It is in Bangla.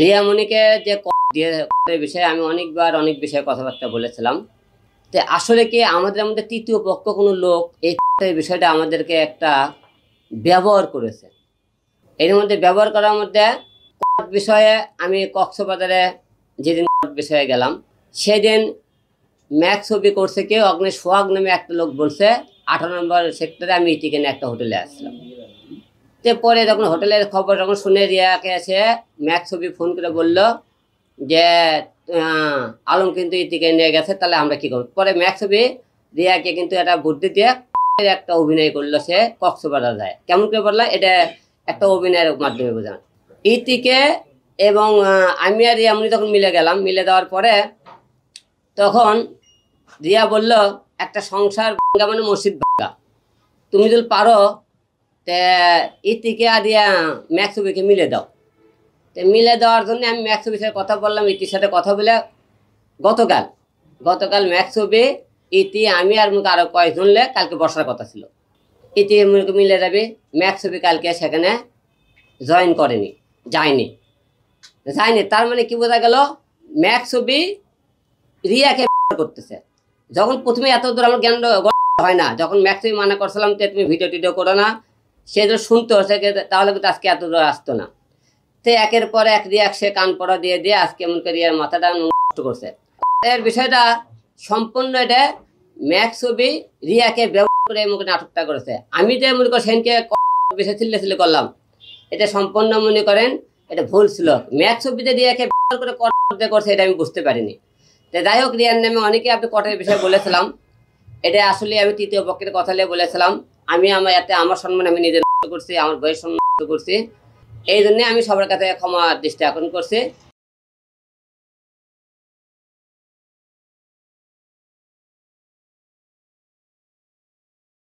রিয়ামণিকে যে বিষয়ে আমি অনেকবার অনেক বিষয়ে কথাবার্তা বলেছিলাম। তো আসলে কি আমাদের মধ্যে তৃতীয় পক্ষ কোনো লোক এই বিষয়টা আমাদেরকে একটা ব্যবহার করেছে। এর মধ্যে ব্যবহার করার মধ্যে বিষয়ে আমি কক্সবাজারে যেদিন বিষয়ে গেলাম, সেদিন ম্যাক ছবি করছে কেউ অগ্নি সোহাগ নামে একটা লোক বলছে 18 নম্বর সেক্টরে আমি ইতিকে নিয়ে একটা হোটেলে আসছিলাম। তো পরে যখন হোটেলের খবর যখন শুনে রিয়াকে এসে ম্যাক ছবি ফোন করে বলল যে আলম কিন্তু ইতিকে নিয়ে গেছে, তাহলে আমরা কি করবো। পরে ম্যাক ছবি রিয়াকে কিন্তু একটা বুদ্ধি দিয়ে একটা অভিনয় করলো, সে কক্সবাজার যায়। কেমন করে বললো, এটা একটা অভিনয়ের মাধ্যমে বোঝান। ইতিকে এবং আমি আর রিয়ামণি তখন মিলে গেলাম। মিলে দেওয়ার পরে তখন রিয়া বলল, একটা সংসার ভাঙ্গা মানে মসজিদ ভাঙ্গা, তুমি যদি পারো তে ইতিকে আর ম্যাক ছবিকে মিলে দাও। তো মিলে দেওয়ার জন্য আমি ম্যাক ছবির সাথে কথা বললাম, ইতির সাথে কথা বলে গতকাল ম্যাক ছবি ইতি আমি আর মুখে আরো কয়েকজন লে কালকে বসার কথা ছিল। ইতি মুখে মিলে যাবে। ম্যাক ছবি কালকে সেখানে জয়েন করেনি, যায়নি। তার মানে কি বোঝা গেল, ম্যাক ছবি রিয়াকে করতেছে। যখন প্রথমে এত দূর আমার জ্ঞান হয় না, যখন ম্যাক ছবি মানা করছিলাম যে তুমি ভিডিও টিডিও করো না, সে যদি শুনতে হচ্ছে তাহলে কিন্তু আজকে এত দূর আসতো না। তো একের পর এক রিয়াক সে কান পড়া দিয়ে দিয়ে আজকে এমন করে রিয়ার মাথাটা নষ্ট করছে। এর বিষয়টা সম্পূর্ণ এটা ম্যাক ছবি রিয়াকে ব্যবহার করে মুখে নাটকটা করেছে। আমি যে মনে করি সেনকে বিষয় চিল্লে করলাম, এটা সম্পূর্ণ মনে করেন এটা ভুল ছিল। ম্যাক ছবিতে রিয়াকে ব্যবহার করে করছে এটা আমি বুঝতে পারিনি। তো যাই হোক, রিয়ার নামে অনেকে আপনি কটের বিষয়ে বলেছিলাম, এটা আসলে আমি তৃতীয় পক্ষের কথা নিয়ে বলেছিলাম। আমি আমার সম্মান আমি নিজে নষ্ট করছি, আমার বইয়ের সম্মান নষ্ট করছি। এই জন্যে আমি সবার কাছে ক্ষমা দৃষ্টি আকর্ষণ করছি।